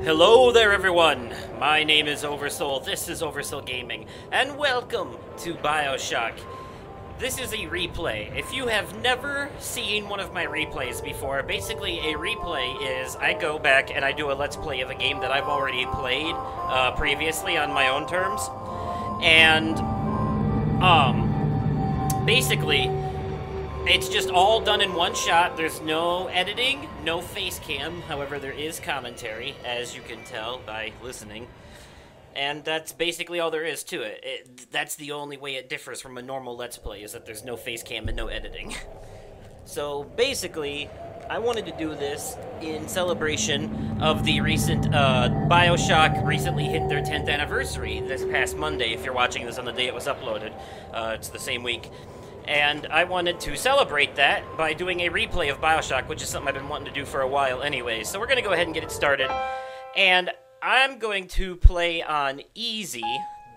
Hello there everyone, my name is Oversoul, this is Oversoul Gaming, and welcome to Bioshock. This is a replay. If you have never seen one of my replays before, basically a replay is I go back and I do a let's play of a game that I've already played previously on my own terms. And, basically, it's just all done in one shot. There's no editing, no face cam. However, there is commentary, as you can tell by listening. And that's basically all there is to it. That's the only way it differs from a normal Let's Play, is that there's no face cam and no editing. So, basically, I wanted to do this in celebration of the recent, Bioshock recently hit their 10th anniversary this past Monday. If you're watching this on the day it was uploaded, it's the same week. And I wanted to celebrate that by doing a replay of Bioshock, which is something I've been wanting to do for a while anyway. So we're going to go ahead and get it started. And I'm going to play on easy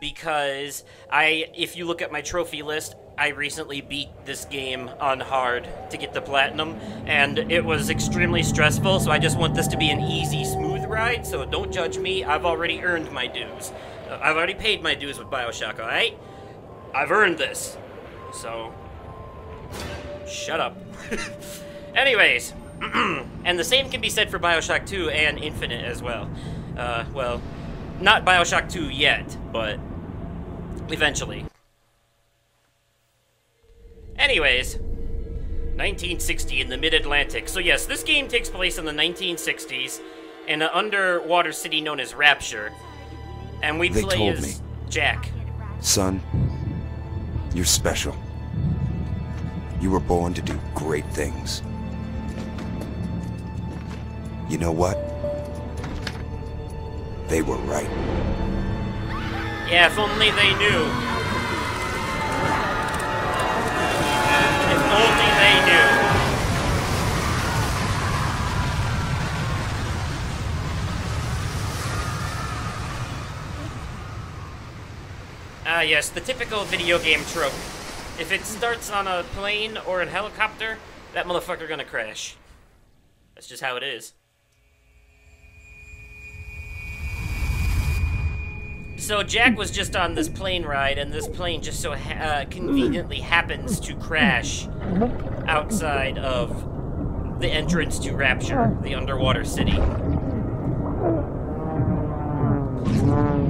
because if you look at my trophy list, I recently beat this game on hard to get the platinum, and it was extremely stressful, so I just want this to be an easy, smooth ride, so don't judge me. I've already earned my dues. I've already paid my dues with Bioshock, alright? I've earned this. So, shut up. Anyways, and the same can be said for Bioshock 2 and Infinite as well. Well, not Bioshock 2 yet, but eventually. Anyways, 1960 in the Mid-Atlantic. So yes, this game takes place in the 1960s in an underwater city known as Rapture. And we play as Jack. Son, you're special. You were born to do great things. You know what? They were right. Yeah, if only they knew. If only they knew. Ah, yes, the typical video game trope. If it starts on a plane or a helicopter, that motherfucker gonna crash. That's just how it is. So Jack was just on this plane ride, and this plane just so conveniently happens to crash outside of the entrance to Rapture, the underwater city.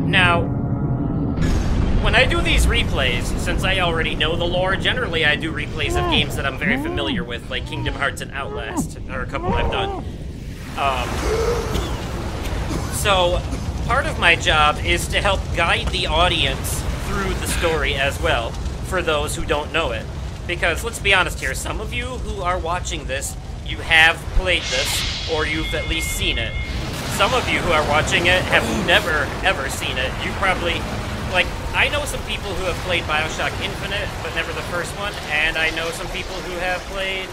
Now, when I do these replays, since I already know the lore, generally I do replays of games that I'm very familiar with, like Kingdom Hearts and Outlast, or a couple I've done. So, part of my job is to help guide the audience through the story as well, for those who don't know it. Because, let's be honest here, some of you who are watching this, you have played this, or you've at least seen it. Some of you who are watching it have never, ever seen it. You probably... Like, I know some people who have played Bioshock Infinite, but never the first one, and I know some people who have played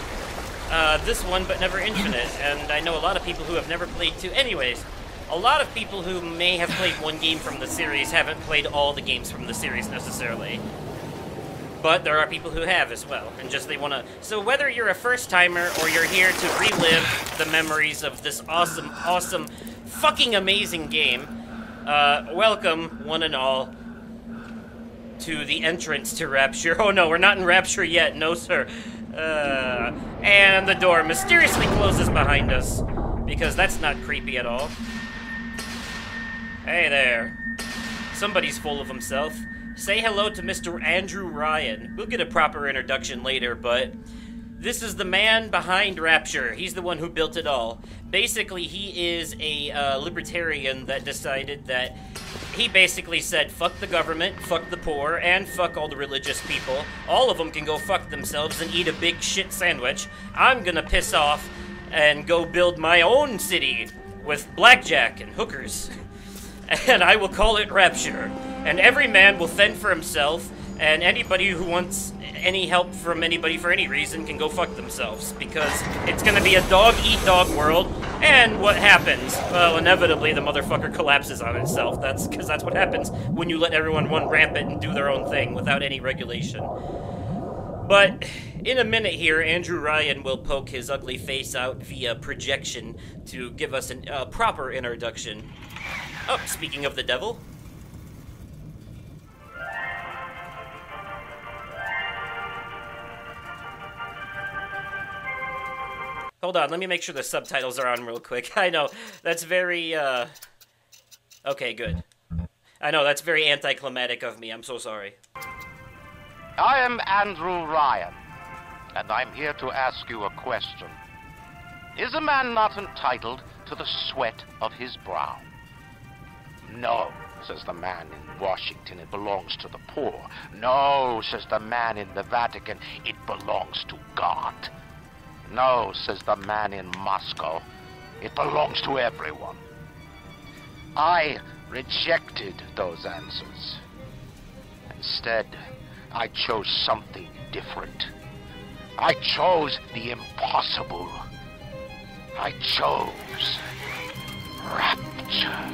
this one, but never Infinite, and I know a lot of people who have never played two. Anyways, a lot of people who may have played one game from the series haven't played all the games from the series necessarily. But there are people who have as well, and just they want to... So whether you're a first-timer or you're here to relive the memories of this awesome, awesome, fucking amazing game, welcome, one and all, to the entrance to Rapture. Oh no, we're not in Rapture yet, no sir. And the door mysteriously closes behind us, because that's not creepy at all. Hey there. Somebody's full of himself. Say hello to Mr. Andrew Ryan. We'll get a proper introduction later, but this is the man behind Rapture. He's the one who built it all. Basically, he is a libertarian that decided that he basically said, fuck the government, fuck the poor, and fuck all the religious people. All of them can go fuck themselves and eat a big shit sandwich. I'm gonna piss off and go build my own city with blackjack and hookers. And I will call it Rapture. And every man will fend for himself, and anybody who wants any help from anybody for any reason can go fuck themselves, because it's gonna be a dog-eat-dog world, and what happens? Well, inevitably the motherfucker collapses on itself. That's because that's what happens when you let everyone run rampant and do their own thing without any regulation. But in a minute here, Andrew Ryan will poke his ugly face out via projection to give us a proper introduction. Oh, speaking of the devil. Hold on, let me make sure the subtitles are on real quick. I know, that's very, okay, good. I know, that's very anticlimactic of me. I'm so sorry. I am Andrew Ryan, and I'm here to ask you a question. Is a man not entitled to the sweat of his brow? No, says the man in Washington, it belongs to the poor. No, says the man in the Vatican, it belongs to God. No, says the man in Moscow, it belongs to everyone. I rejected those answers. Instead, I chose something different. I chose the impossible. I chose Rapture.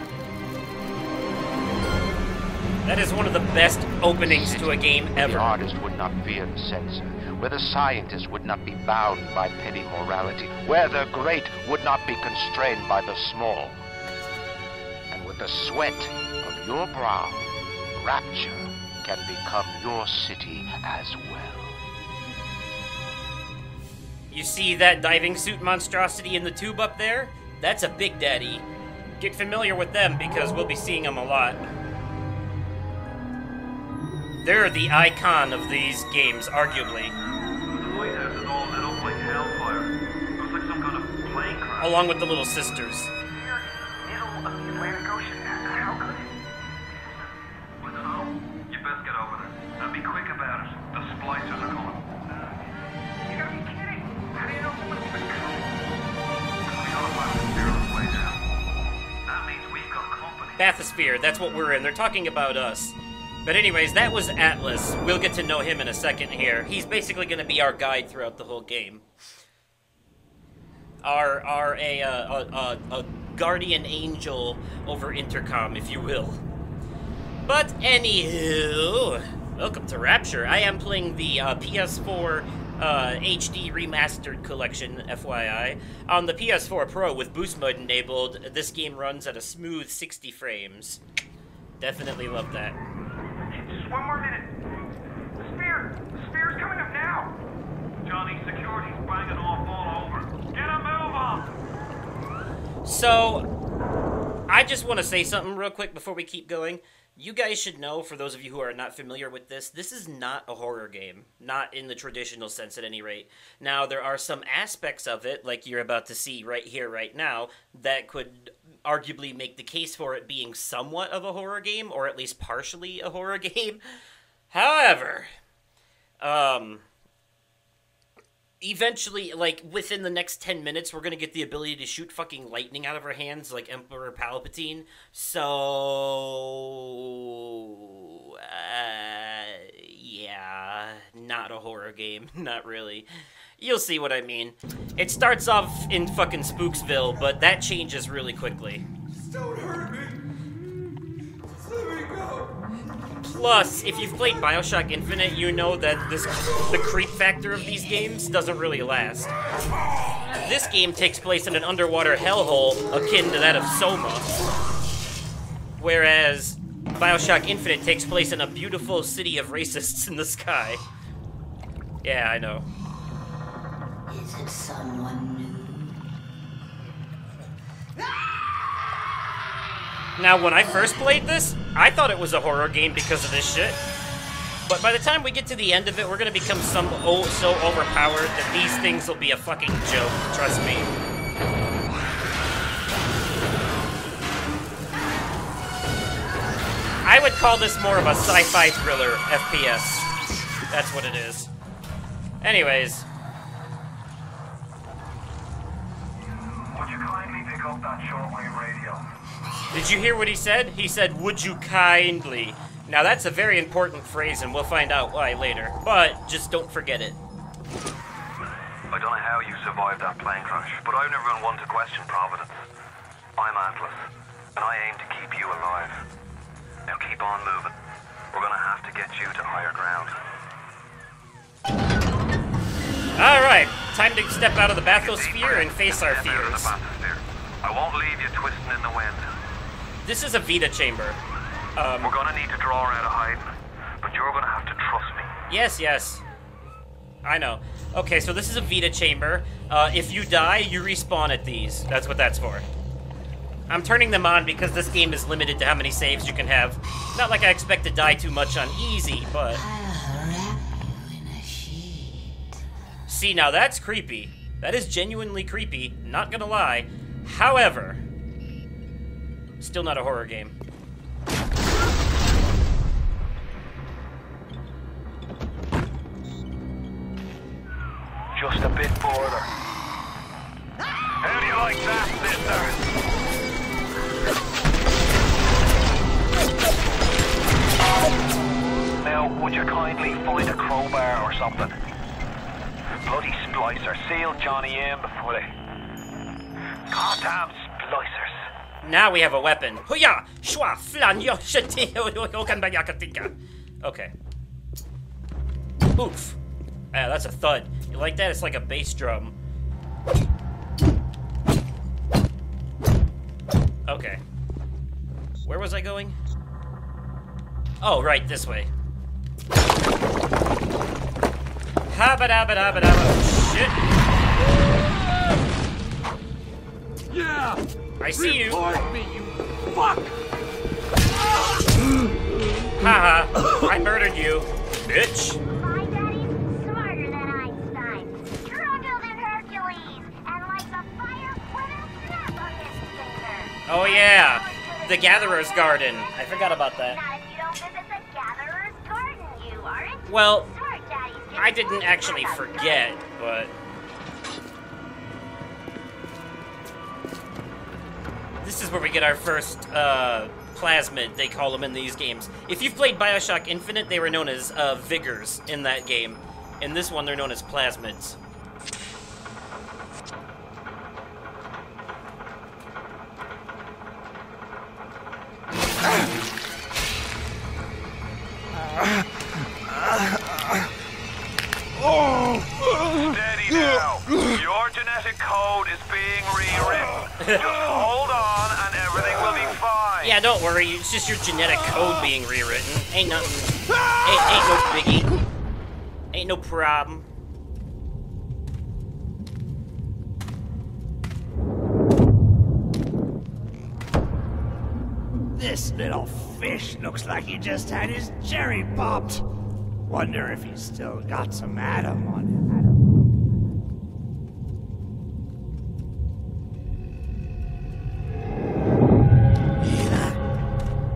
That is one of the best openings to a game ever. The artist would not fear the censor, where the scientist would not be bound by petty morality, where the great would not be constrained by the small. And with the sweat of your brow, Rapture can become your city as well. You see that diving suit monstrosity in the tube up there? That's a Big Daddy. Get familiar with them because we'll be seeing them a lot. They're the icon of these games, arguably. The lighthouse is all lit up like hellfire. Looks like some kind of plane crash. Along with the little sisters. Middle of the Atlantic Ocean. How could it? I don't know. You best get over there. And be quick about it. The splicers are coming. You gotta be kidding. How do you know someone's even coming? We all have to steer on the way down. That means we've got company. Bathysphere, that's what we're in. They're talking about us. But anyways, that was Atlas. We'll get to know him in a second here. He's basically going to be our guide throughout the whole game. A guardian angel over intercom, if you will. But anywho, welcome to Rapture. I am playing the PS4 HD Remastered Collection, FYI. On the PS4 Pro with boost mode enabled, this game runs at a smooth 60 frames. Definitely love that. Just one more minute. The spear's coming up now. Johnny, security's banging off all over. Get a move on. So, I just want to say something real quick before we keep going. You guys should know, for those of you who are not familiar with this is not a horror game. Not in the traditional sense, at any rate. Now, there are some aspects of it, like you're about to see right here, right now, that could arguably make the case for it being somewhat of a horror game, or at least partially a horror game. However, eventually, like, within the next 10 minutes, we're gonna get the ability to shoot fucking lightning out of our hands like Emperor Palpatine. So, yeah, not a horror game. Not really. You'll see what I mean. It starts off in fucking Spooksville, but that changes really quickly. Just don't hurt me. Just let me go. Plus, if you've played Bioshock Infinite, you know that the creep factor of these games doesn't really last. This game takes place in an underwater hellhole akin to that of Soma, whereas Bioshock Infinite takes place in a beautiful city of racists in the sky. Yeah, I know. Is it someone new? Now, when I first played this, I thought it was a horror game because of this shit. But by the time we get to the end of it, we're gonna become so overpowered that these things will be a fucking joke, trust me. I would call this more of a sci-fi thriller FPS. That's what it is. Anyways. Would you kindly pick up that shortwave radio? Did you hear what he said? He said, "Would you kindly?" Now that's a very important phrase, and we'll find out why later. But just don't forget it. I don't know how you survived that plane crash, but I've never been one to question Providence. I'm Atlas, and I aim to keep you alive. Now keep on moving. We're gonna have to get you to higher ground. Alright, time to step out of the bathysphere and face our fears. I won't leave you twisting in the wind. This is a Vita chamber. We're gonna need to draw her out of hiding, but you're gonna have to trust me. Yes, yes. I know. Okay, so this is a Vita chamber. If you die, you respawn at these. That's what that's for. I'm turning them on because this game is limited to how many saves you can have. Not like I expect to die too much on easy, but... I'll wrap you in a sheet. See, now that's creepy. That is genuinely creepy, not gonna lie. However, still not a horror game. Just a bit further. How do you like that, sister? Now, would you kindly find a crowbar or something? Bloody splicer. Seal Johnny in before they... Goddamn splicers. Now we have a weapon. Huya! Shwa! Flan! Yo! Shati! Okanbayakatinka. Okay. Oof. Yeah, that's a thud. You like that? It's like a bass drum. Okay. Where was I going? Oh, right, this way. Habba-dabba-dabba-dabba. Shit. Yeah! I see you. Report me, you fuck! Haha. I murdered you, bitch. My daddy's smarter than Einstein, stronger than Hercules, and like a fire with a snap on his finger. Oh yeah, the Gatherer's Garden. I forgot about that. Not if you don't visit the Gatherer's Garden, you aren't. Well, Smart daddies do I didn't actually forget, but... This is where we get our first, plasmid, they call them in these games. If you've played Bioshock Infinite, they were known as, Vigors in that game. In this one, they're known as plasmids. Steady now. Your genetic code is being rewritten. Just hold on and everything will be fine. Yeah, don't worry, it's just your genetic code being rewritten. Ain't nothing. Ain't no biggie. Ain't no problem. This little fish looks like he just had his cherry popped. Wonder if he's still got some Adam on him.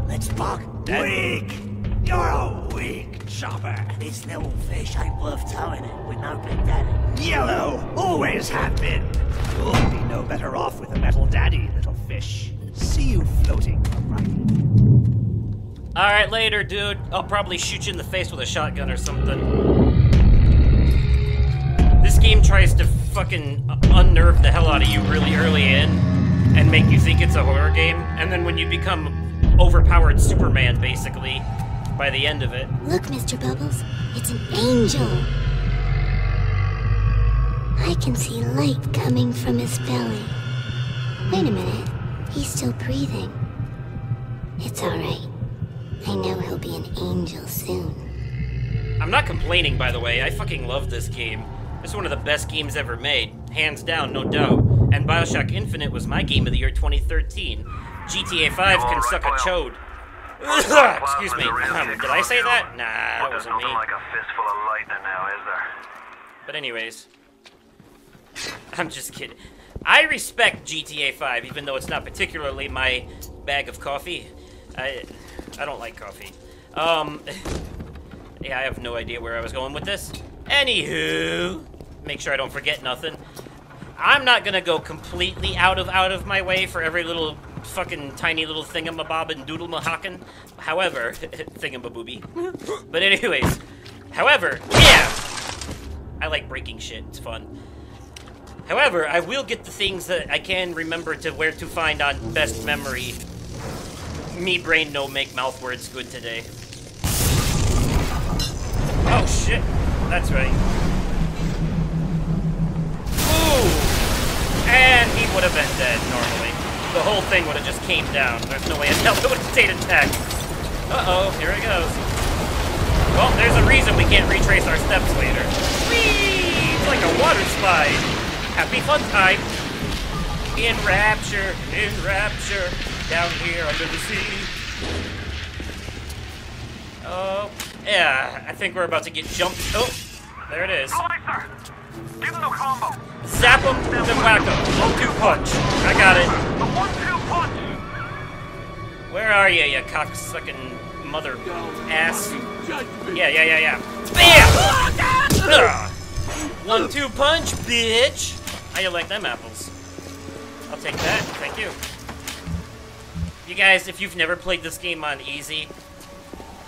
Let's buck. Weak! You're a weak chopper. This little fish ain't worth towing it with no Big Daddy. Yellow! Always have been. You'll be no better off with a metal daddy, little fish. See you floating, right? Alright, later, dude. I'll probably shoot you in the face with a shotgun or something. This game tries to fucking unnerve the hell out of you really early in and make you think it's a horror game, and then when you become overpowered Superman, basically, by the end of it. Look, Mr. Bubbles, it's an angel. I can see light coming from his belly. Wait a minute, he's still breathing. It's alright. I know he'll be an angel soon. I'm not complaining, by the way. I fucking love this game. It's one of the best games ever made. Hands down, no doubt. And Bioshock Infinite was my game of the year 2013. GTA 5 can suck a chode. Excuse me. Did I say that? Nah, that wasn't me. Like a fistful of lightning now, is there? But anyways. I'm just kidding. I respect GTA 5, even though it's not particularly my bag of coffee. I don't like coffee. Yeah, I have no idea where I was going with this. Anywho, make sure I don't forget nothing. I'm not gonna go completely out of my way for every little fucking tiny little thingamabob and doodle-mahockin. However, thingamabooby. But anyways, however, yeah! I like breaking shit, it's fun. However, I will get the things that I can remember to where to find on best memory. Me brain no make mouth words good today. Oh shit, that's right. And he would have been dead, normally. The whole thing would have just came down. There's no way in hell it would have stayed intact. Uh-oh, here it goes. Well, there's a reason we can't retrace our steps later. Whee! It's like a water slide. Happy fun time. In Rapture, down here under the sea. Oh, yeah, I think we're about to get jumped. Oh, there it is. Slicer! Give him the combo! Zap him, then whack him. 1-2 punch. I got it. The 1-2 punch! Where are you, you cocksucking mother ass? Yeah. Bam! Ugh. 1-2 punch, bitch! How you like them apples? I'll take that, thank you. You guys, if you've never played this game on easy,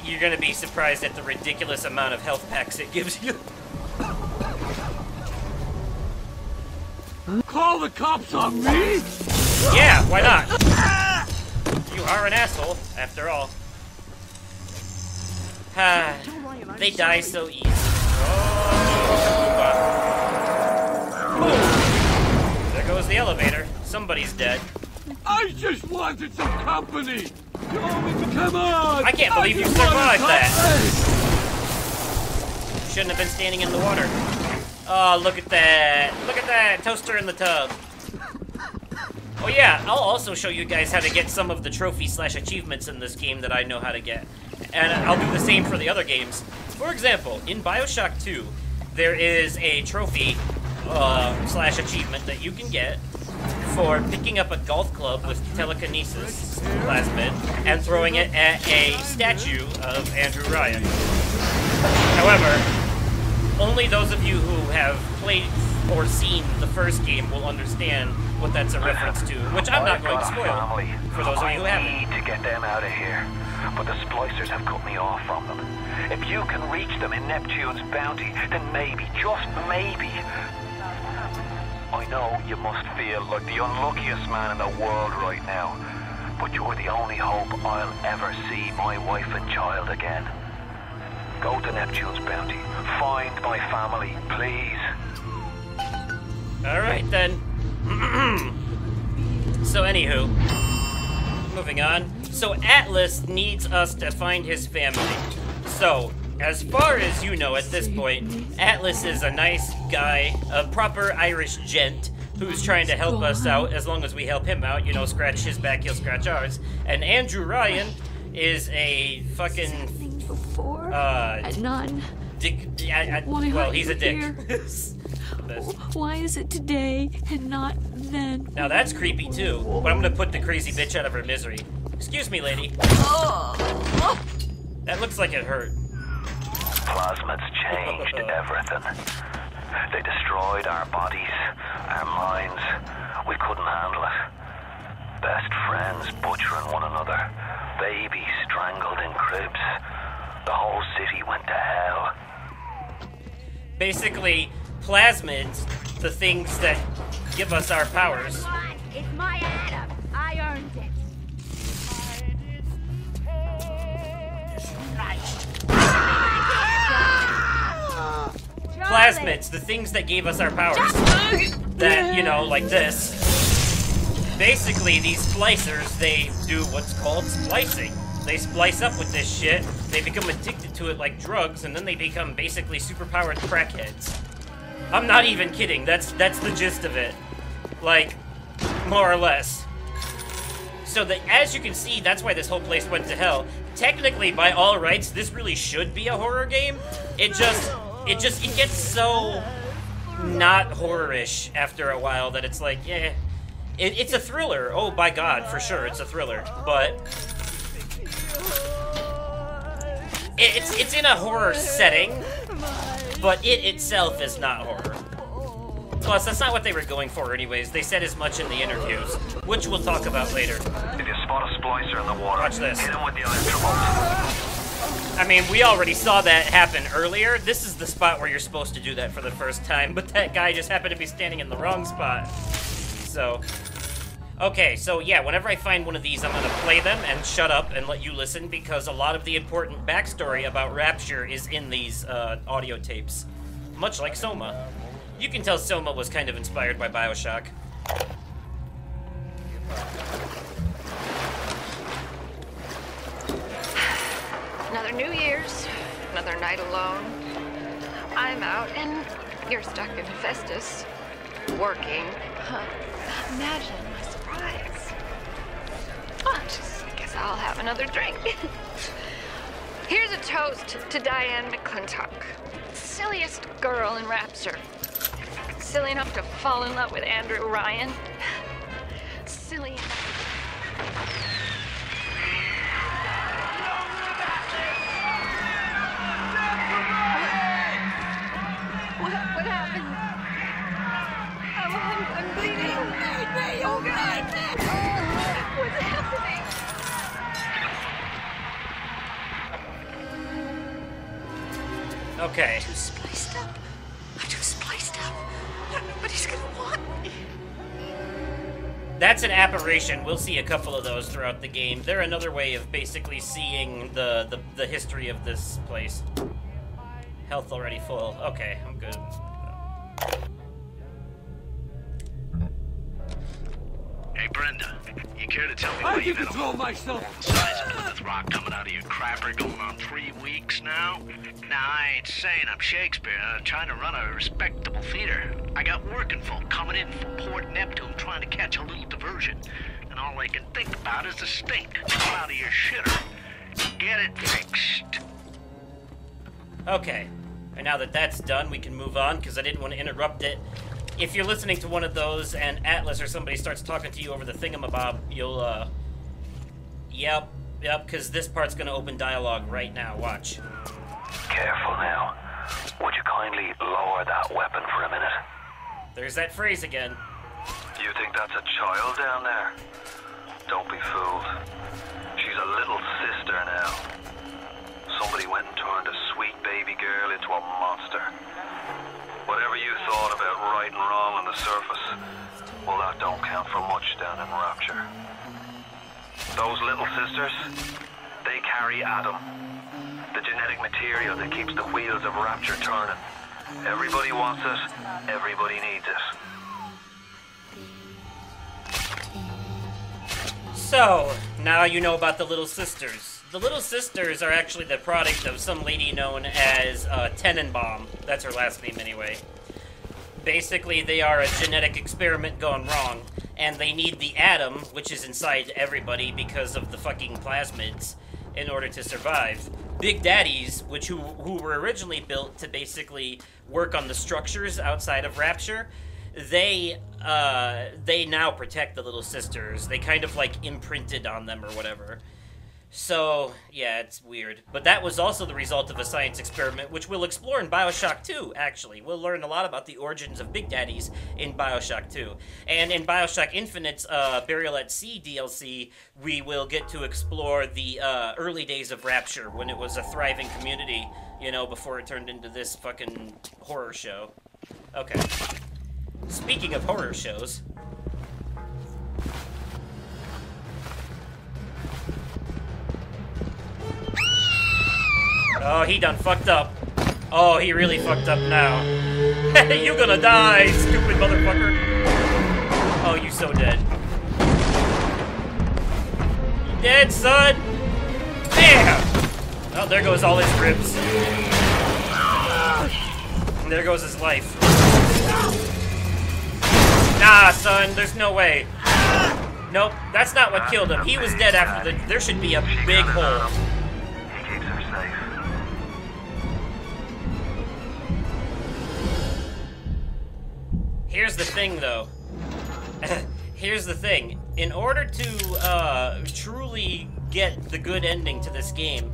you're gonna be surprised at the ridiculous amount of health packs it gives you. Call the cops on me? Yeah, why not? You are an asshole, after all. They die so easy. Oh, there goes the elevator. Somebody's dead. I just wanted some company. Come on! I can't believe you survived that. Shouldn't have been standing in the water. Oh, look at that. Look at that. Toaster in the tub. Oh yeah, I'll also show you guys how to get some of the trophy/achievements in this game that I know how to get. And I'll do the same for the other games. For example, in Bioshock 2, there is a trophy /achievement that you can get for picking up a golf club with telekinesis plasmid and throwing it at a statue of Andrew Ryan. However, only those of you who have played or seen the first game will understand what that's a reference to, which I'm not going to spoil for those of you who haven't. I need to get them out of here, but the splicers have cut me off from them. If you can reach them in Neptune's bounty, then maybe, just maybe, I know you must feel like the unluckiest man in the world right now, but you're the only hope I'll ever see my wife and child again. Go to Neptune's bounty. Find my family, please. Alright then. So anywho, moving on. So Atlas needs us to find his family. So, as far as you know at this point, Atlas is a nice guy, a proper Irish gent, who's trying to help us out. As long as we help him out, you know, scratch his back, he'll scratch ours. And Andrew Ryan is a fucking none. Dick. Why well, are he's you a dick. here? Why is it today and not then? Now that's creepy too, but I'm gonna put the crazy bitch out of her misery. Excuse me, lady. That looks like it hurt. Plasmids changed everything. They destroyed our bodies, our minds. We couldn't handle it. Best friends butchering one another. Babies strangled in cribs. The whole city went to hell. Basically, plasmids, the things that give us our powers. It's my atom. I earned it. Plasmids, the things that gave us our powers. That, you know, like this. Basically, these splicers, they do what's called splicing. They splice up with this shit, they become addicted to it like drugs, and then they become basically superpowered crackheads. I'm not even kidding, that's the gist of it. Like, more or less. So that, as you can see, that's why this whole place went to hell. Technically, by all rights, this really should be a horror game. It gets so not horror-ish after a while that it's like, yeah. It's a thriller. Oh, by God, for sure, it's a thriller. But it's in a horror setting, but it itself is not horror. Plus, that's not what they were going for anyways. They said as much in the interviews, which we'll talk about later. If you spot a splicer in the water, watch this. hit him with the electrobulb. I mean, we already saw that happen earlier. This is the spot where you're supposed to do that for the first time, but that guy just happened to be standing in the wrong spot. So, okay, so yeah, whenever I find one of these, I'm gonna play them and shut up and let you listen, because a lot of the important backstory about Rapture is in these audio tapes. Much like Soma. You can tell Soma was kind of inspired by Bioshock. Another New Year's, another night alone. I'm out and you're stuck in Festus, working. Huh. Imagine my surprise. Oh, just guess I'll have another drink. Here's a toast to Diane McClintock, silliest girl in Rapture. Silly enough to fall in love with Andrew Ryan. Silly enough. What happened? I'm bleeding. Oh, God. What's happening? Okay. I'm too spliced up. But he's gonna want me. That's an apparition. We'll see a couple of those throughout the game. They're another way of basically seeing the history of this place. Health already full. Okay, I'm good. Hey, Brenda, you care to tell me I why can you've been control myself. size of Plymouth Rock coming out of your crapper going on 3 weeks now? Now, I ain't saying I'm Shakespeare. I'm trying to run a respectable theater. I got working folk coming in from Port Neptune trying to catch a little diversion. And all they can think about is the stink coming out of your shitter. Get it fixed. Okay. And now that that's done, we can move on, because I didn't want to interrupt it. If you're listening to one of those and Atlas or somebody starts talking to you over the thingamabob, you'll, Yep, because this part's gonna open dialogue right now. Watch. Careful now. Would you kindly lower that weapon for a minute? There's that phrase again. You think that's a child down there? Don't be fooled. She's a little sister now. Somebody went and turned a sweet baby girl into a monster. Whatever you thought about right and wrong on the surface, well, that don't count for much down in Rapture. Those little sisters, they carry Adam, the genetic material that keeps the wheels of Rapture turning. Everybody wants it, everybody needs it. So, now you know about the Little Sisters. The Little Sisters are actually the product of some lady known as Tenenbaum. That's her last name anyway. Basically, they are a genetic experiment gone wrong, and they need the atom, which is inside everybody because of the fucking plasmids, in order to survive. Big Daddies, who were originally built to basically work on the structures outside of Rapture, they now protect the Little Sisters. They kind of like imprinted on them or whatever. So, yeah, it's weird. But that was also the result of a science experiment, which we'll explore in Bioshock 2, actually. We'll learn a lot about the origins of Big Daddies in Bioshock 2. And in Bioshock Infinite's Burial at Sea DLC, we will get to explore the early days of Rapture, when it was a thriving community, you know, before it turned into this fucking horror show. Okay. Speaking of horror shows... Oh, he done fucked up. Oh, he really fucked up now. You gonna die, stupid motherfucker. Oh, you so dead. You dead, son? Damn! Oh, there goes all his ribs. And there goes his life. Nah, son, there's no way. Nope, that's not what killed him. He was dead after the... There should be a big hole. Here's the thing, though. Here's the thing. In order to truly get the good ending to this game,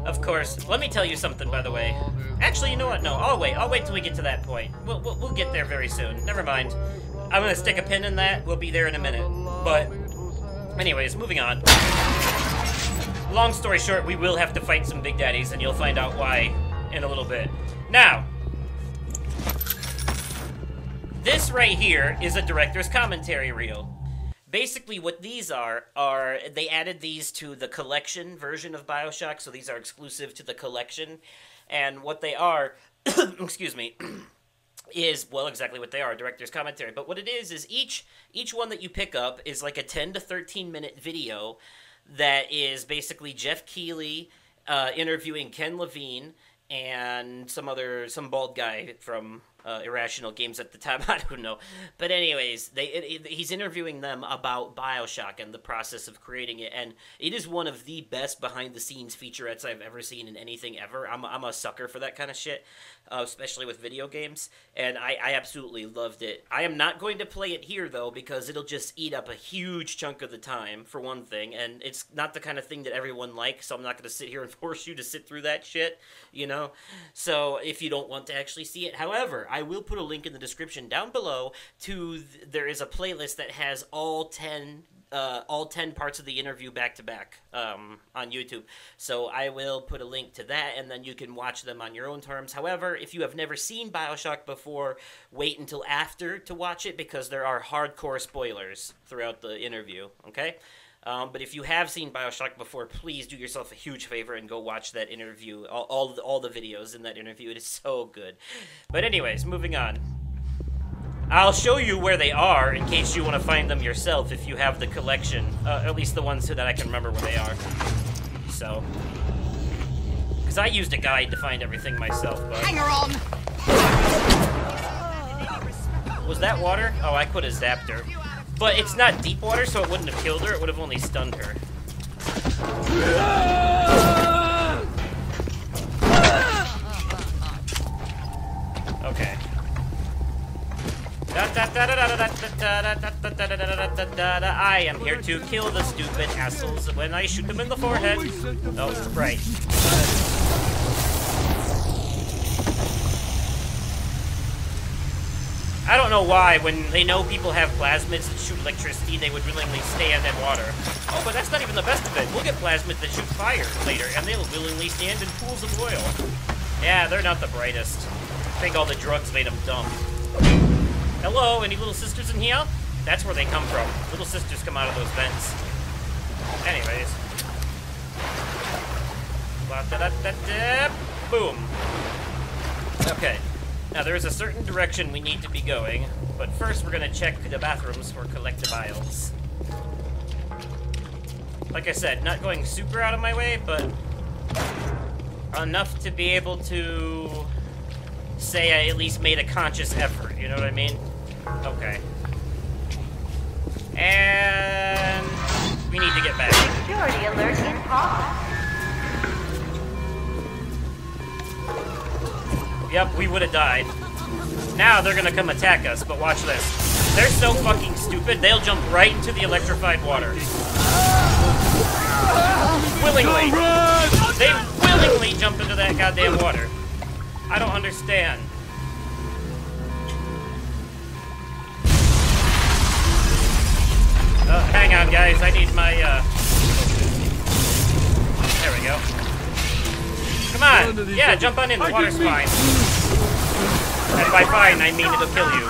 of course, let me tell you something, by the way. Actually, you know what? No, I'll wait. I'll wait till we get to that point. We'll get there very soon. Never mind. I'm gonna stick a pin in that. We'll be there in a minute. But, anyways, moving on. Long story short, we will have to fight some Big Daddies, and you'll find out why in a little bit. Now, this right here is a director's commentary reel. Basically, what these are they added these to the collection version of Bioshock, so these are exclusive to the collection. And what they are, excuse me, is, well, exactly what they are, director's commentary. But what it is each one that you pick up is like a 10 to 13 minute video that is basically Jeff Keighley interviewing Ken Levine and some bald guy from Irrational Games at the time. I don't know. But anyways, he's interviewing them about Bioshock and the process of creating it. And it is one of the best behind-the-scenes featurettes I've ever seen in anything ever. I'm a sucker for that kind of shit, especially with video games. And I absolutely loved it. I am not going to play it here, though, because it'll just eat up a huge chunk of the time, for one thing. And it's not the kind of thing that everyone likes, so I'm not going to sit here and force you to sit through that shit, you know? So if you don't want to actually see it. However, I will put a link in the description down below to there is a playlist that has all 10 parts of the interview back to back on YouTube. So I will put a link to that, and then you can watch them on your own terms. However, if you have never seen Bioshock before, wait until after to watch it, because there are hardcore spoilers throughout the interview, okay? But if you have seen Bioshock before, please do yourself a huge favor and go watch that interview, all the videos in that interview. It is so good. But anyways, moving on. I'll show you where they are in case you want to find them yourself if you have the collection. At least the ones that I can remember where they are. So. Because I used a guide to find everything myself, but... Hang on! Was that water? Oh, I could have zapped her. But it's not deep water, so it wouldn't have killed her. It would have only stunned her. Okay. I am here to kill the stupid assholes when I shoot them in the forehead. Oh, right. I don't know why, when they know people have plasmids that shoot electricity, they would willingly stand in water. Oh, but that's not even the best of it. We'll get plasmids that shoot fire later, and they'll willingly stand in pools of oil. Yeah, they're not the brightest. I think all the drugs made them dumb. Hello, any little sisters in here? That's where they come from. Little sisters come out of those vents. Anyways. Boom. Okay. Now, there is a certain direction we need to be going, but first we're going to check the bathrooms for collectibles. Like I said, not going super out of my way, but enough to be able to say I at least made a conscious effort, you know what I mean? Okay. And we need to get back. Security alert in pause. Yep, we would have died. Now they're gonna come attack us, but watch this. They're so fucking stupid, they'll jump right into the electrified water. Willingly. They willingly jump into that goddamn water. I don't understand. Hang on, guys. I need my, There we go. Come on! Yeah, jump on in, the water's fine. And by fine, I mean it'll kill you.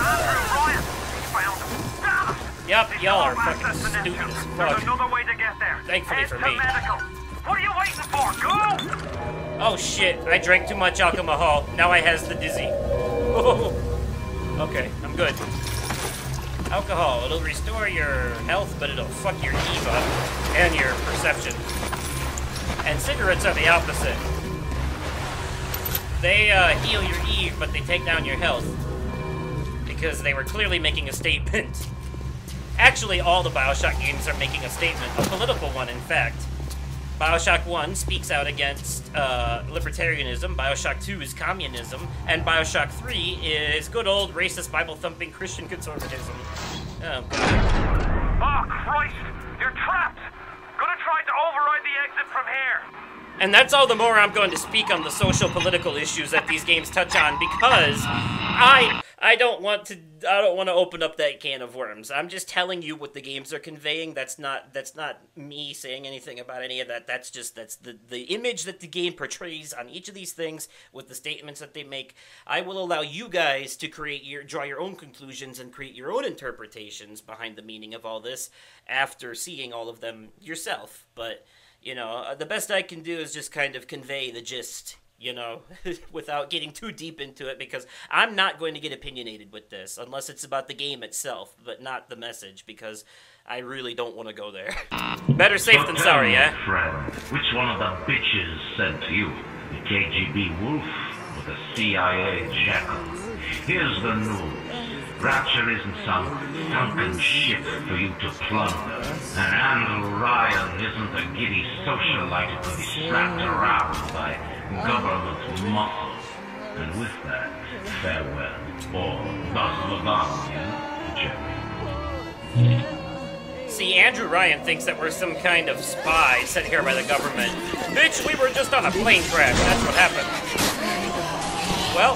Yep, y'all are fucking stupid as fuck. Another way to get there. Thankfully for me. What are you waiting for? Go! Oh shit, I drank too much alcohol. Now I has the dizzy. Okay, I'm good. Alcohol, it'll restore your health, but it'll fuck your Eve up. And your perception. And cigarettes are the opposite. They heal your Eve, but they take down your health. Because they were clearly making a statement. Actually, all the Bioshock games are making a statement. A political one, in fact. Bioshock 1 speaks out against libertarianism, Bioshock 2 is communism, and Bioshock 3 is good old racist Bible-thumping Christian conservatism. Oh, God. Oh, Christ! You're trapped! Gonna try to override the exit from here! And that's all the more I'm going to speak on the social political issues that these games touch on, because I don't want to open up that can of worms. I'm just telling you what the games are conveying. That's not me saying anything about any of that. That's the image that the game portrays on each of these things with the statements that they make. I will allow you guys to draw your own conclusions and create your own interpretations behind the meaning of all this after seeing all of them yourself. But you know, the best I can do is just kind of convey the gist you know, without getting too deep into it, because I'm not going to get opinionated with this, unless it's about the game itself, but not the message, because I really don't want to go there. Better safe than sorry, yeah? Friend, which one of the bitches sent you? The KGB wolf or the CIA jackal? Here's the news. Rapture isn't some sunken ship for you to plunder. And Andrew Ryan isn't a giddy socialite to be slapped around by government muscles. And with that, farewell. Or thus Jerry. See, Andrew Ryan thinks that we're some kind of spy sent here by the government. Bitch, we were just on a plane crash. That's what happened. Well,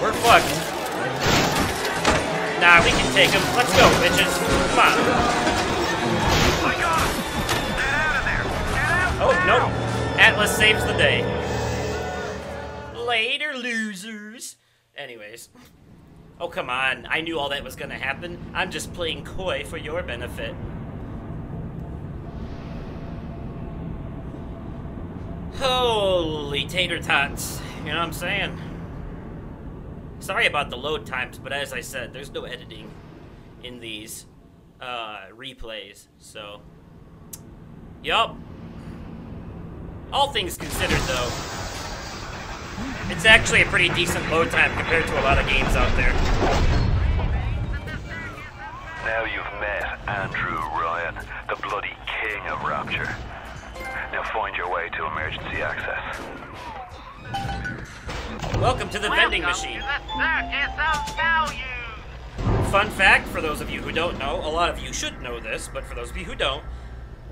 we're fucked. Nah, we can take him. Let's go, bitches. Come on. Oh, nope. Atlas saves the day. Later, losers. Anyways. Oh, come on. I knew all that was gonna happen. I'm just playing coy for your benefit. Holy tater tots. You know what I'm saying? Sorry about the load times, but as I said, there's no editing in these replays, so... Yup. All things considered, though, it's actually a pretty decent load time compared to a lot of games out there. Now you've met Andrew Ryan, the bloody king of Rapture. Now find your way to emergency access. Welcome to the vending machine. Fun fact, for those of you who don't know, a lot of you should know this, but for those of you who don't,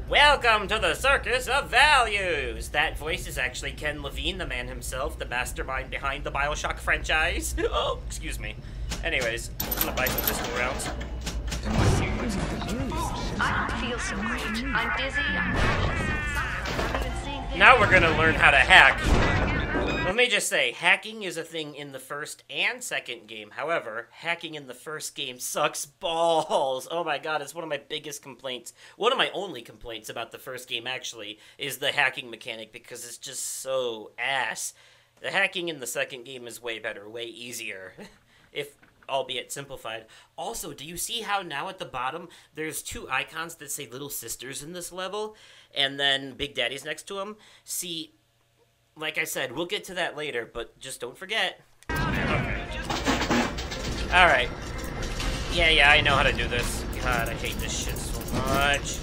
welcome to the Circus of Values! That voice is actually Ken Levine, the man himself, the mastermind behind the Bioshock franchise. Oh, excuse me. Anyways, I'm gonna buy some pistol rounds. I don't feel so great. I'm dizzy, I'm nauseous, and sometimes I'm even seeing things. Now we're gonna learn how to hack. Let me just say, hacking is a thing in the first and second game. However, hacking in the first game sucks balls. Oh my god, it's one of my biggest complaints. One of my only complaints about the first game, actually, is the hacking mechanic, because it's just so ass. The hacking in the second game is way better, way easier, if albeit simplified. Also, do you see how now at the bottom, there's two icons that say Little Sisters in this level, and then Big Daddies next to them? See... Like I said, we'll get to that later, but just don't forget. Okay. Alright. Yeah, I know how to do this. God, I hate this shit so much.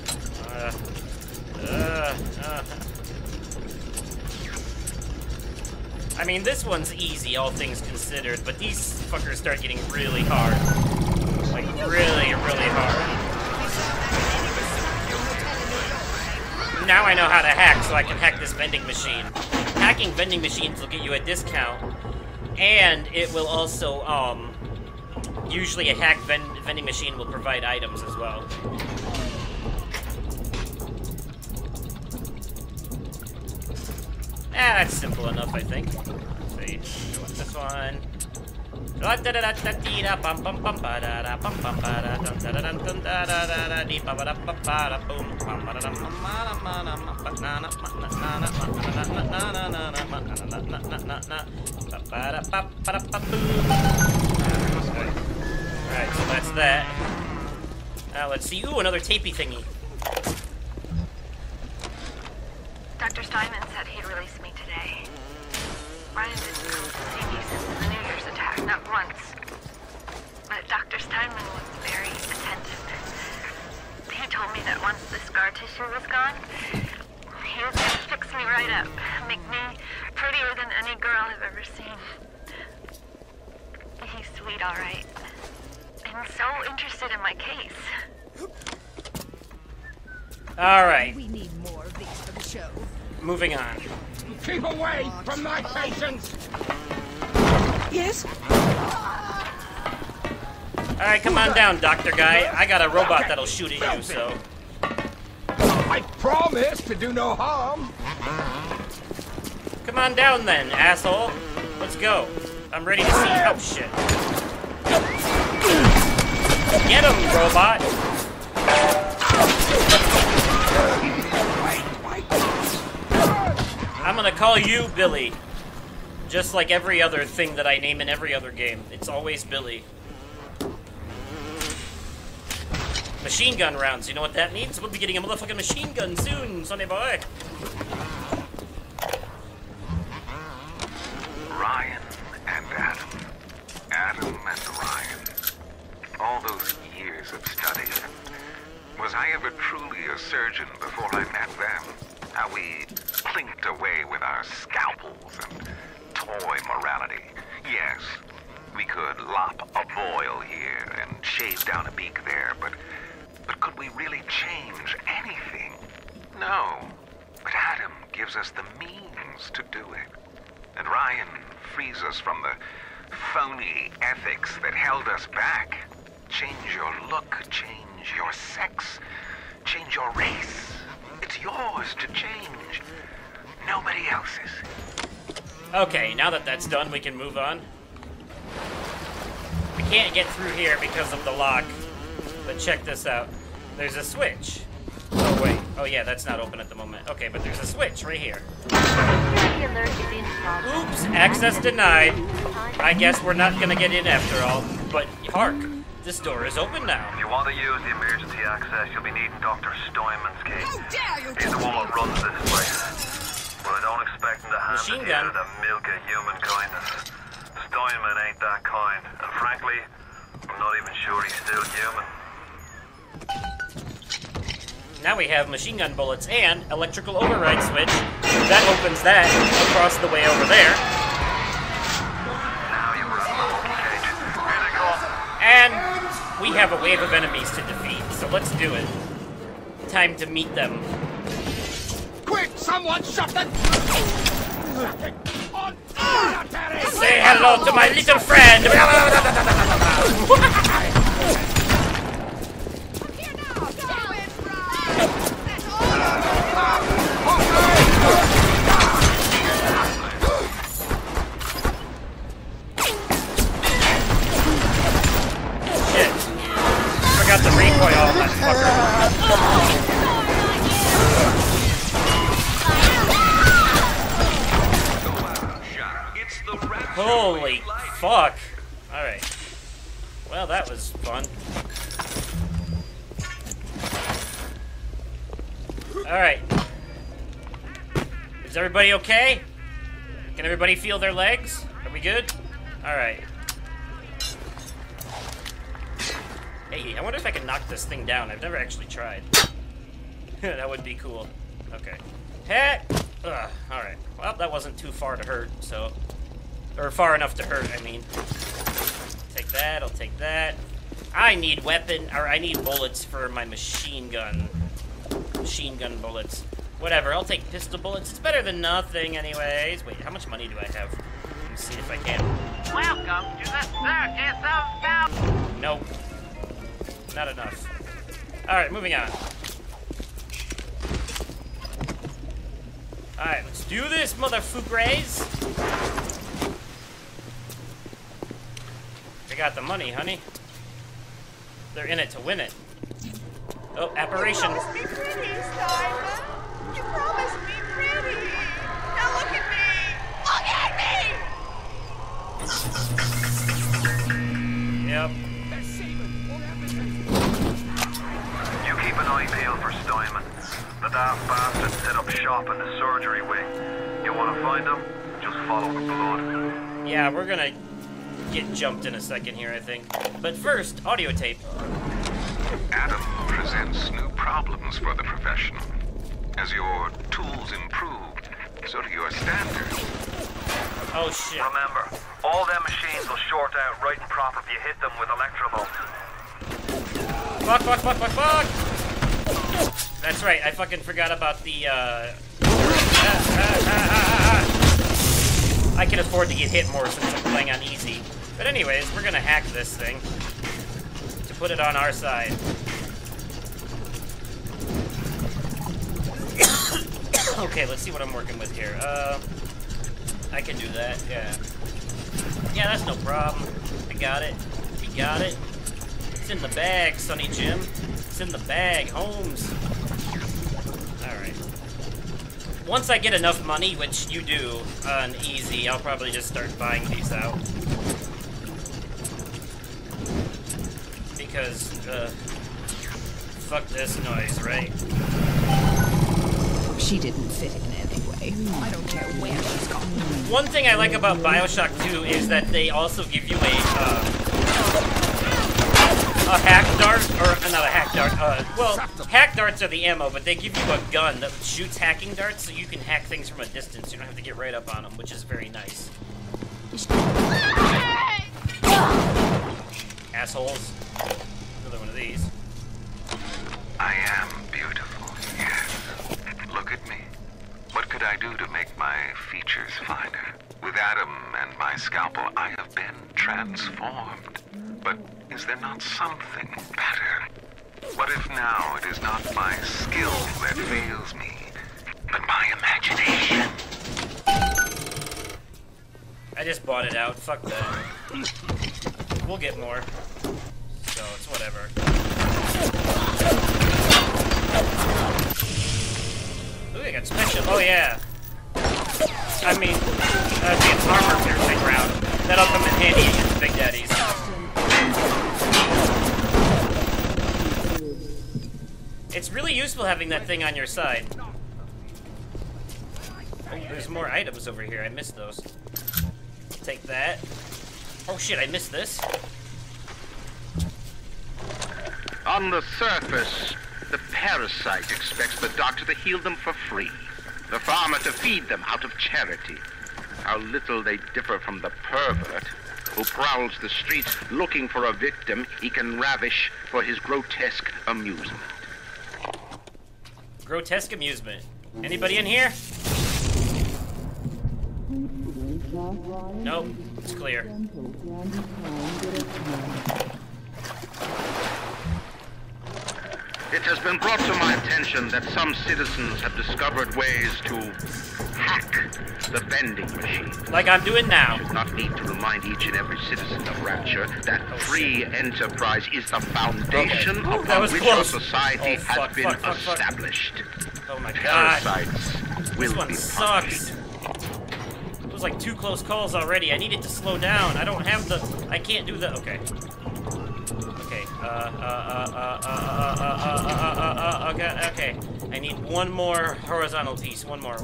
I mean, this one's easy, all things considered, but these fuckers start getting really hard. Like, really, really hard. Now I know how to hack, so I can hack this vending machine. Hacking vending machines will get you a discount, and it will also, usually a hacked vending machine will provide items as well. That's simple enough, I think. Let's see, what's this one? Alright, so that's that. Now let's see. Ooh, another tapey thingy. Dr. Steinman said he'd release me today. Ryan didn't come to see me since the New Year's attack, not once. But Dr. Steinman was very attentive. He told me that once the scar tissue was gone, he was going to fix me right up, make me prettier than any girl I've ever seen. He's sweet, all right. And so interested in my case. All right. We need more of these for the show. Moving on. Keep away from my patients! Yes? Alright, come on down, Doctor Guy. I got a robot that'll shoot at you, so... I promise to do no harm. Come on down then, asshole. Let's go. I'm ready to see... Oh, shit. Get him, robot! I'm gonna call you Billy. Just like every other thing that I name in every other game. It's always Billy. Machine gun rounds, you know what that means? We'll be getting a motherfucking machine gun soon, sonny boy. Ryan and Adam. Adam and Ryan. All those years of study. Was I ever truly a surgeon before I met them? How we plinked away with our scalpels and toy morality. Yes, we could lop a boil here and shave down a beak there, but could we really change anything? No. But Adam gives us the means to do it. And Ryan frees us from the phony ethics that held us back. Change your look, change your sex, change your race. It's yours to change. Nobody else's. Okay, now that that's done, we can move on. We can't get through here because of the lock. But check this out. There's a switch. Oh, wait. Oh, yeah, that's not open at the moment. Okay, but there's a switch right here. Oops, access denied. I guess we're not gonna get in after all. But, hark, this door is open now. If you want to use the emergency access, you'll be needing Dr. Steinman's key. He's the one that runs this place. But I don't expect him to hand it here to the milk of human kindness. Steinman ain't that kind. And frankly, I'm not even sure he's still human. Now we have machine gun bullets and electrical override switch. That opens that across the way over there. And we have a wave of enemies to defeat, so let's do it. Time to meet them. Quick, someone shut the... Say hello to my little friend! Got the recoil on that fucker. Holy fuck. Alright. Well, that was fun. Alright. Is everybody okay? Can everybody feel their legs? Are we good? Alright. Hey, I wonder if I can knock this thing down. I've never actually tried. That would be cool. Okay. Hey! Alright. Well, that wasn't too far to hurt, so... Or far enough to hurt, I mean. Take that, I'll take that. I need I need bullets for my machine gun. Machine gun bullets. Whatever, I'll take pistol bullets. It's better than nothing anyways. Wait, how much money do I have? Let me see if I can. Welcome to the circus of Valve. Nope. Not enough. Alright, moving on. Alright, let's do this, motherfuckers! They got the money, honey. They're in it to win it. Oh, apparition. You promised me pretty, Simon. You promised me pretty. Now look at me. Look at me! Yep. You keep an eye peeled for Steinman. The daft bastard set up shop in the surgery wing. You want to find him? Just follow the blood. Yeah, we're gonna get jumped in a second here, I think. But first, audio tape. Adam presents new problems for the professional. As your tools improve, so do your standards. Oh shit. Remember, all them machines will short out right and proper if you hit them with electrobolts. Fuck, fuck, fuck, fuck, fuck! That's right, I fucking forgot about the, I can afford to get hit more since I'm playing on easy. But anyways, we're gonna hack this thing to put it on our side. Okay, let's see what I'm working with here. I can do that, yeah. Yeah, that's no problem. I got it. We got it. It's in the bag, Sonny Jim. It's in the bag, Holmes. Alright. Once I get enough money, which you do on easy, I'll probably just start buying these out. Because, fuck this noise, right? She didn't fit in anyway. I don't care where she's gone. One thing I like about Bioshock 2 is that they also give you a hack dart, or not a hack dart, well, hack darts are the ammo, but they give you a gun that shoots hacking darts so you can hack things from a distance. You don't have to get right up on them, which is very nice. Assholes. Another one of these. I am beautiful, yes. Look at me. What could I do to make my features finer? With Adam and my scalpel, I have been transformed. But is there not something better? What if now it is not my skill that fails me, but my imagination? I just bought it out. Fuck that. We'll get more. So it's whatever. Ooh, I got special. Oh yeah. I mean, the armor piercing round. That'll come in handy against Big Daddies. It's really useful having that thing on your side. Oh, there's more items over here. I missed those. Take that. Oh shit, I missed this. On the surface, the parasite expects the doctor to heal them for free, the farmer to feed them out of charity. How little they differ from the pervert who prowls the streets looking for a victim he can ravish for his grotesque amusement. Grotesque amusement. Anybody in here? Nope, it's clear. It has been brought to my attention that some citizens have discovered ways to hack the vending machine. Like I'm doing now. I should not need to remind each and every citizen of Rapture that free enterprise is the foundation upon which our society has been established. Oh my god. Parasites will This one be sucks. It was like 2 close calls already. I need it to slow down. I don't have the... I can't do the... Okay. Okay. Okay. I need one more horizontal piece. One more.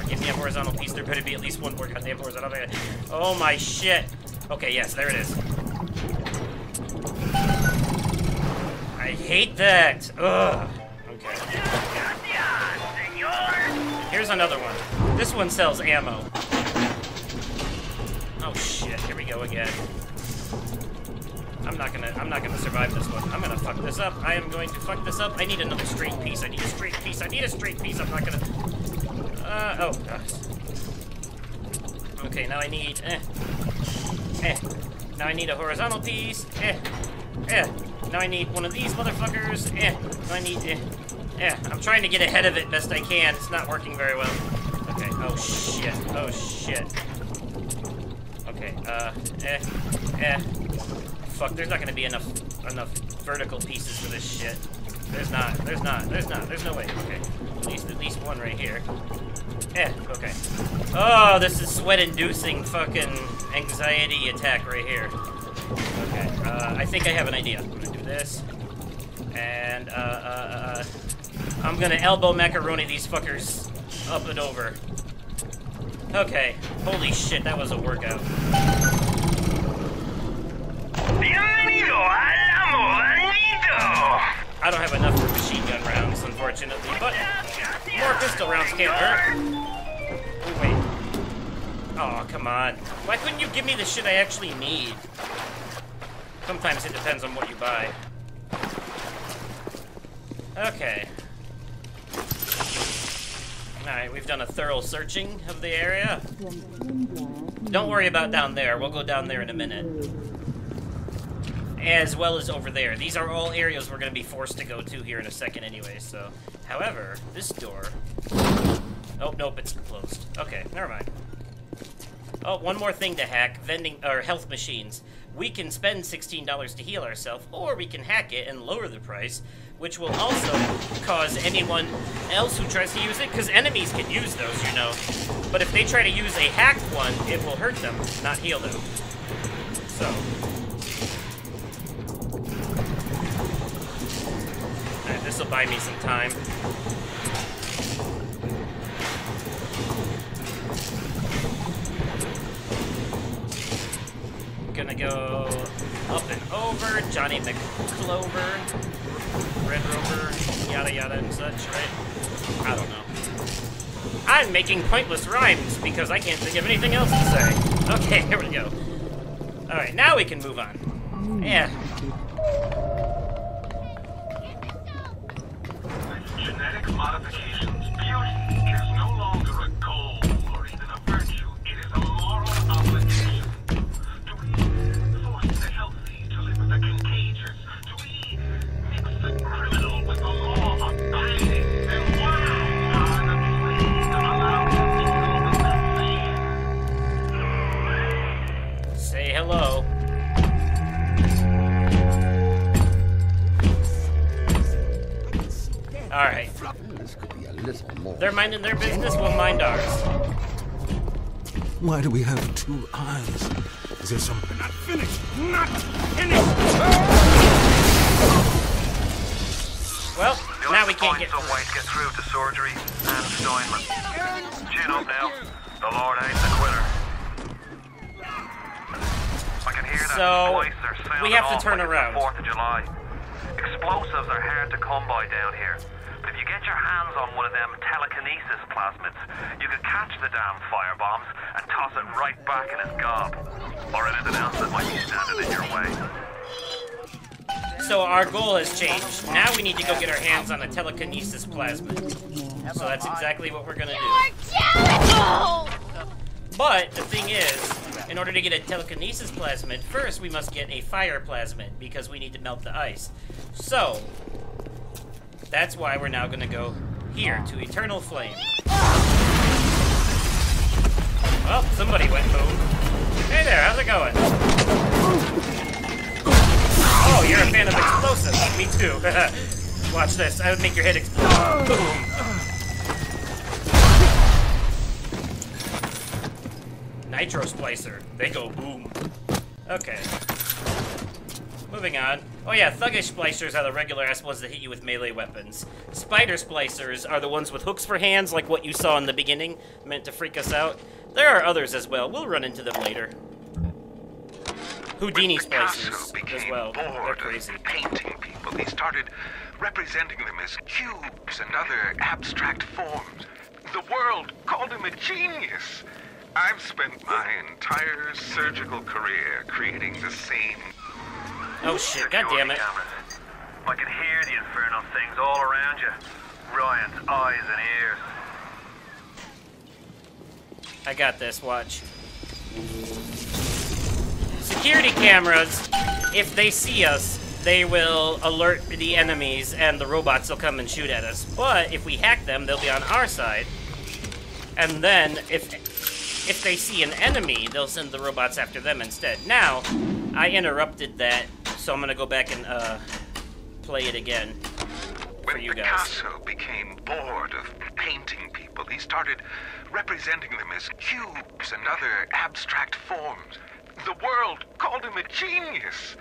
Give me a horizontal piece. There better be at least one more goddamn horizontal piece. Oh my shit. Okay, yes, there it is. I hate that. Ugh. Okay. Here's another one. This one sells ammo. Oh shit, here we go again. I'm not gonna survive this one. I'm gonna fuck this up. I am going to fuck this up. I need another straight piece. I need a straight piece. I'm not gonna... oh, gosh. Okay, now I need... Now I need a horizontal piece. Now I need one of these motherfuckers. Now I need... I'm trying to get ahead of it best I can. It's not working very well. Okay, oh shit. Okay, fuck, there's not gonna be enough vertical pieces for this shit. There's no way. Okay, at least one right here. Okay. Oh, this is sweat-inducing fucking anxiety attack right here. Okay, I think I have an idea. I'm gonna do this, and I'm gonna elbow macaroni these fuckers up and over. Okay, holy shit, that was a workout. I don't have enough for machine gun rounds, unfortunately, but more pistol rounds can't hurt. Oh, wait. Oh, come on. Why couldn't you give me the shit I actually need? Sometimes it depends on what you buy. Okay. Alright, we've done a thorough searching of the area. Don't worry about down there. We'll go down there in a minute. As well as over there. These are all areas we're going to be forced to go to here in a second anyway, so... However, this door... Oh, nope, it's closed. Okay, never mind. Oh, one more thing to hack. Vending... or health machines. We can spend $16 to heal ourselves, or we can hack it and lower the price, which will also cause anyone else who tries to use it, because enemies can use those, you know. But if they try to use a hacked one, it will hurt them, not heal them. So. Alright, this will buy me some time. Gonna go up and over, Johnny McClover, Red Rover, yada yada and such, right? I don't know. I'm making pointless rhymes because I can't think of anything else to say. Okay, here we go. Alright, now we can move on. Yeah. Genetic modification's beauty is no longer a goal or even a virtue. It is a moral obligation. Do we force the healthy to live with the contagious? Do we mix the criminal with the law-abiding? Then why are the police allowed to deal with the Say hello. Alright. They're minding their business, we'll mind ours. Why do we have two eyes? Is there something not finished? Not finished! Well, now we can't get some way to get through to surgery and Steinman. Chin up now. The Lord ain't the quitter. I can hear that splicer sounding we have to off turn like around. It's the 4th of July. Explosives are hard to come by down here. But if you get your hands on one of them telekinesis plasmids, you can catch the damn firebombs and toss it right back in his gob. Or anything else that might be standing in your way. So our goal has changed. Now we need to go get our hands on a telekinesis plasmid. So that's exactly what we're gonna do. But the thing is, in order to get a telekinesis plasmid, first we must get a fire plasmid because we need to melt the ice. So that's why we're now gonna go here to Eternal Flame. Well, somebody went boom. Hey there, how's it going? Oh, you're a fan of explosives. Me too. Watch this. I would make your head explode. Boom. Nitro Splicer. They go boom. Okay. Moving on. Oh yeah, Thuggish Splicers are the regular-ass ones that hit you with melee weapons. Spider Splicers are the ones with hooks for hands, like what you saw in the beginning, meant to freak us out. There are others as well. We'll run into them later. Houdini Splicers as well. They're crazy. Painting people, they started representing them as cubes and other abstract forms. The world called him a genius. I've spent my entire surgical career creating the same. Oh shit, god damn it. I can hear the infernal things all around you. Ryan's eyes and ears. I got this, watch. Security cameras, if they see us, they will alert the enemies and the robots will come and shoot at us. But if we hack them, they'll be on our side. And then if they see an enemy, they'll send the robots after them instead. Now, I interrupted that, so I'm gonna go back and play it again for you guys. Picasso became bored of painting people, he started representing them as cubes and other abstract forms. The world called him a genius.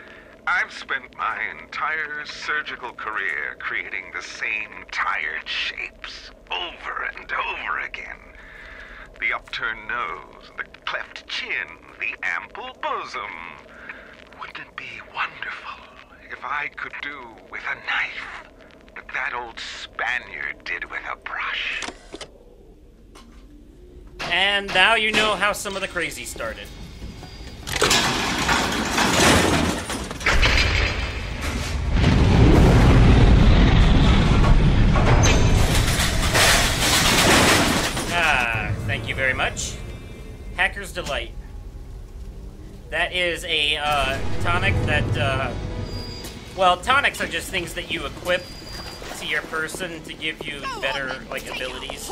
I've spent my entire surgical career creating the same tired shapes over and over again. The upturned nose, the cleft chin, the ample bosom. Wouldn't it be wonderful if I could do with a knife what that old Spaniard did with a brush? And now you know how some of the crazy started. Thank you very much. Hacker's Delight. That is a tonic that, well, tonics are just things that you equip to your person to give you better, like, abilities.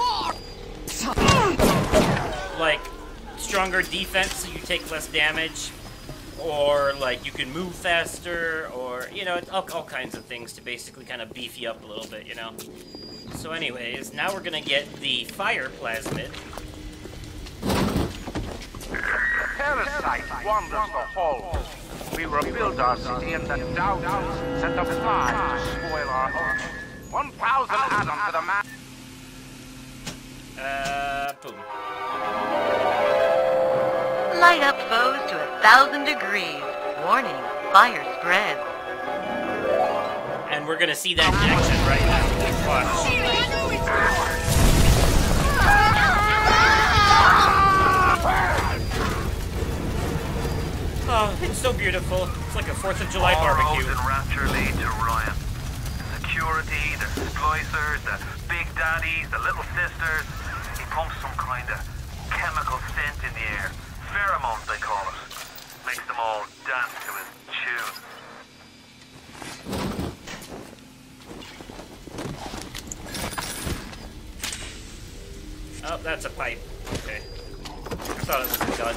Like, stronger defense so you take less damage, or like you can move faster, or you know, all kinds of things to basically kind of beef you up a little bit, you know. So anyways, now we're gonna get the fire plasmid. The parasite wanders the halls. We rebuild our city and the doubters sent the flies to spoil our home. 1,000 atoms to the man. Boom. Light up foes to 1,000 degrees. Warning, fire spread. And we're gonna see that in action right now. Watch. Oh, it's so beautiful. It's like a 4th of July barbecue. All roads in Rapture lead to Ryan. The security, the splicers, the Big Daddies, the Little Sisters. He pumps some kind of chemical scent in the air. Pheromones, they call it. Makes them all dance to his tune. Oh, that's a pipe. Okay. I thought it was a gun.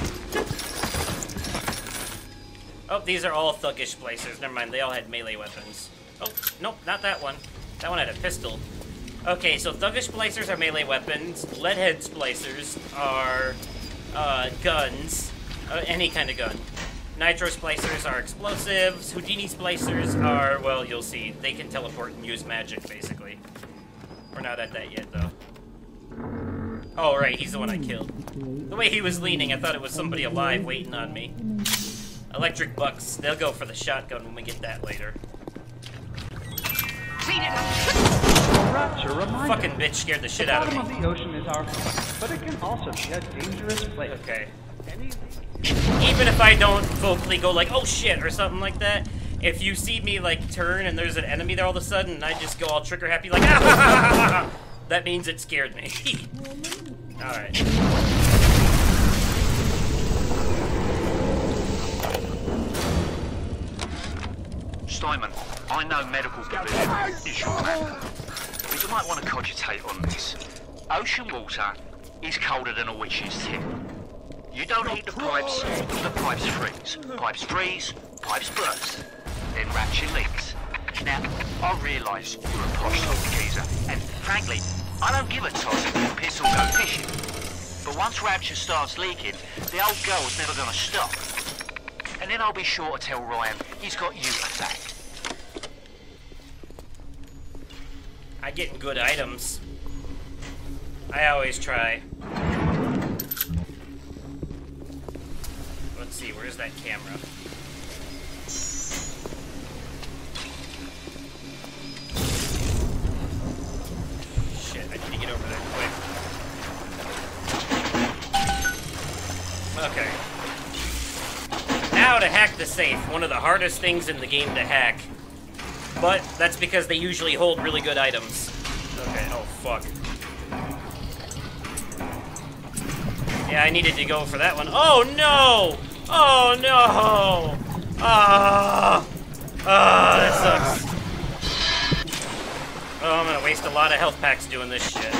Oh, these are all thuggish splicers. Never mind, they all had melee weapons. Oh, nope, not that one. That one had a pistol. Okay, so thuggish splicers are melee weapons. Leadhead splicers are guns. Any kind of gun. Nitro splicers are explosives. Houdini splicers are, well, you'll see. They can teleport and use magic, basically. We're not at that yet, though. Oh, right, he's the one I killed. The way he was leaning, I thought it was somebody alive waiting on me. Electric bucks, they'll go for the shotgun when we get that later. Rapture reminds Fucking bitch scared the shit out of me. The bottom of the ocean is our home, but it can also be a dangerous place. Okay. Even if I don't vocally go like, oh shit, or something like that, if you see me like turn and there's an enemy there all of a sudden, and I just go all trigger happy like, ah, that means it scared me. Alright. Simon, I know medical provision is your matter, but you might want to cogitate on this. Ocean water is colder than a witch's tip. You don't heat the pipes freeze. Pipes freeze, pipes burst. Then Rapture leaks. Now, I realise you're a posh little geezer, and frankly, I don't give a toss if you piss or go fishing. But once Rapture starts leaking, the old girl's never gonna stop. And then I'll be sure to tell Ryan he's got you at back. I get good items. I always try. Let's see, where's that camera? Shit, I need to get over there quick. Okay. Now to hack the safe, one of the hardest things in the game to hack. But that's because they usually hold really good items. Okay, oh fuck. Yeah, I needed to go for that one. Oh no! Oh no! Ah! Ah, that sucks. Oh, I'm gonna waste a lot of health packs doing this shit.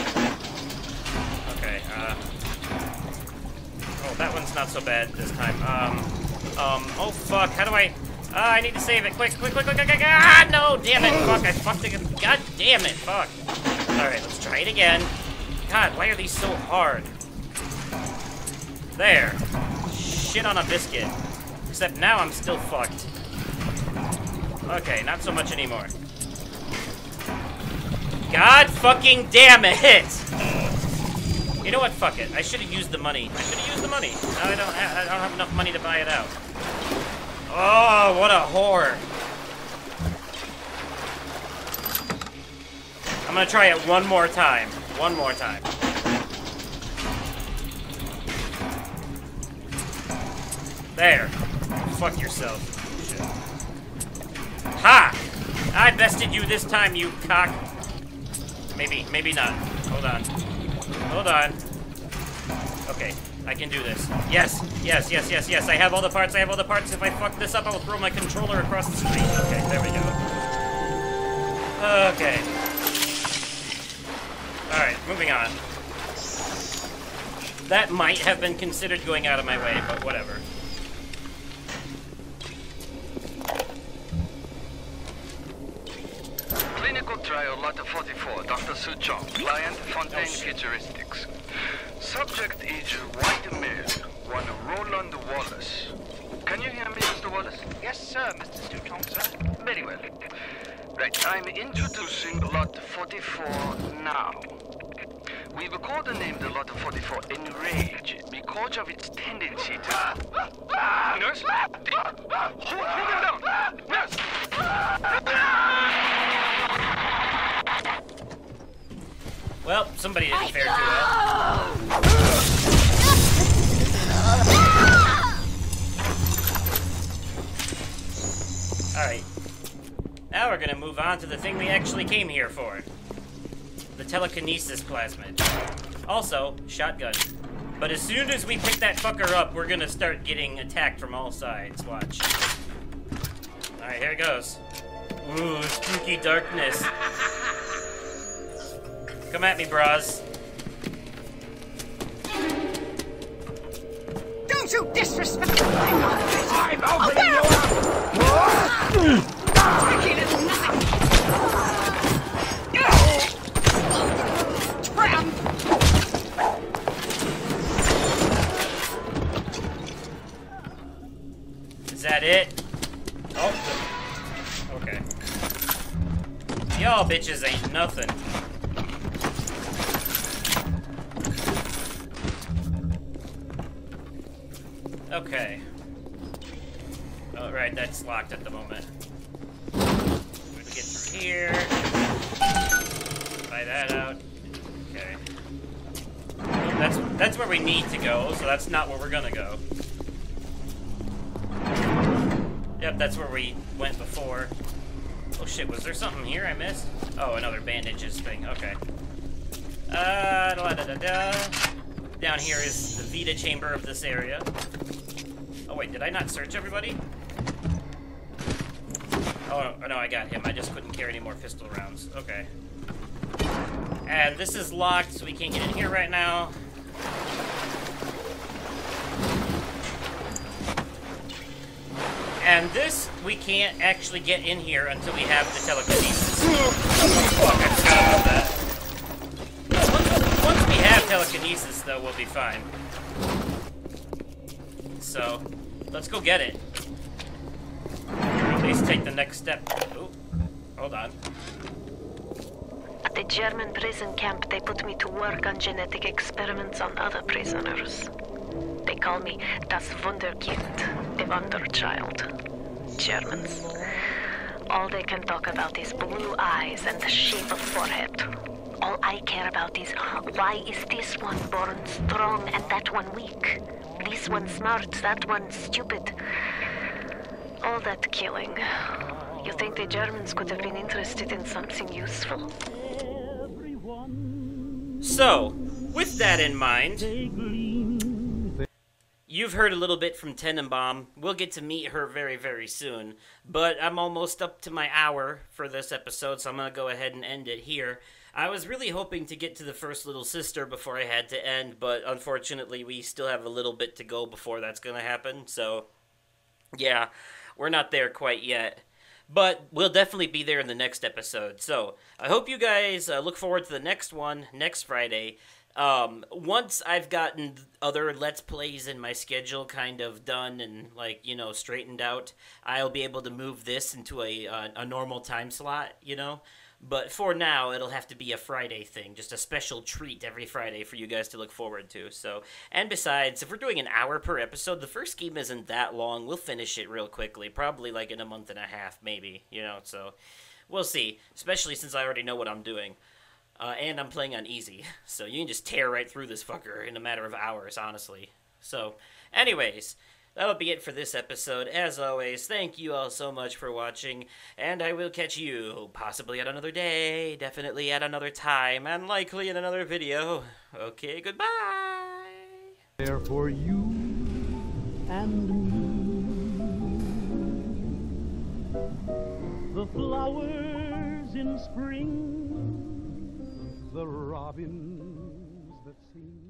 Okay, oh, that one's not so bad this time. Oh fuck, how do I... I need to save it. Quick, quick, quick, quick, quick, quick. Ah, no, damn it. Fuck, I fucked it. God damn it, fuck. Alright, let's try it again. God, why are these so hard? There. Shit on a biscuit. Except now I'm still fucked. Okay, not so much anymore. God fucking damn it! You know what? Fuck it. I should have used the money. I should have used the money. Now I don't have enough money to buy it out. Oh, what a whore. I'm gonna try it one more time. One more time. There. Fuck yourself. Shit. Ha! I bested you this time, you cock. Maybe, maybe not. Hold on. Hold on. Okay, I can do this. Yes, yes, yes, yes, yes. I have all the parts, I have all the parts. If I fuck this up, I will throw my controller across the screen. Okay, there we go. Okay. Alright, moving on. That might have been considered going out of my way, but whatever. 44, Dr. Suchong, client Fontaine Futuristics. Subject is white male, one Roland Wallace. Can you hear me, Mr. Wallace? Yes, sir, Mr. Suchong, sir. Very well. Right, I'm introducing Lot 44 now. We've codenamed the Lot 44 Enrage because of its tendency to... Nurse? Hold him down! Nurse! Well, somebody didn't fare too well. Alright. Now we're gonna move on to the thing we actually came here for. The telekinesis plasmid. Also, shotgun. But as soon as we pick that fucker up, we're gonna start getting attacked from all sides. Watch. Alright, here it goes. Ooh, spooky darkness. Come at me, bras. Don't you disrespect me! I'm opening you up! Tricky little nothing! Tram! Is that it? Oh. Okay. Y'all bitches ain't nothing. Okay. Oh, right, that's locked at the moment. We get through here. Buy that out. Okay. That's where we need to go, so that's not where we're gonna go. Yep, that's where we went before. Oh shit, was there something here I missed? Oh, another bandages thing, okay. Down here is the Vita chamber of this area. Oh wait, did I not search everybody? Oh no, I got him. I just couldn't carry any more pistol rounds. Okay. And this is locked, so we can't get in here right now. And this, we can't actually get in here until we have the telekinesis. Fuck, I forgot about that. Once we have telekinesis, though, we'll be fine. So, let's go get it. Or at least take the next step. Ooh, hold on. At the German prison camp, they put me to work on genetic experiments on other prisoners. They call me das Wunderkind, the Wonder Child. Germans. All they can talk about is blue eyes and the shape of forehead. All I care about is why is this one born strong and that one weak? This one smart, that one stupid. All that killing. You think the Germans could have been interested in something useful? So, with that in mind, you've heard a little bit from Tenenbaum. We'll get to meet her very, very soon. But I'm almost up to my hour for this episode, so I'm going to go ahead and end it here. I was really hoping to get to the first little sister before I had to end, but unfortunately we still have a little bit to go before that's going to happen. So, yeah, we're not there quite yet. But we'll definitely be there in the next episode. So, I hope you guys look forward to the next one, next Friday. Once I've gotten other Let's Plays in my schedule kind of done and, like, you know, straightened out, I'll be able to move this into a normal time slot, you know? But for now, it'll have to be a Friday thing, just a special treat every Friday for you guys to look forward to. So, and besides, if we're doing an hour per episode, the first game isn't that long. We'll finish it real quickly, probably like in a month and a half, maybe, you know, so we'll see, especially since I already know what I'm doing. And I'm playing on easy, so you can just tear right through this fucker in a matter of hours, honestly. So, anyways, that'll be it for this episode. As always, thank you all so much for watching, and I will catch you possibly at another day, definitely at another time, and likely in another video. Okay, goodbye! There for you and me, the flowers in spring, the robins that sing.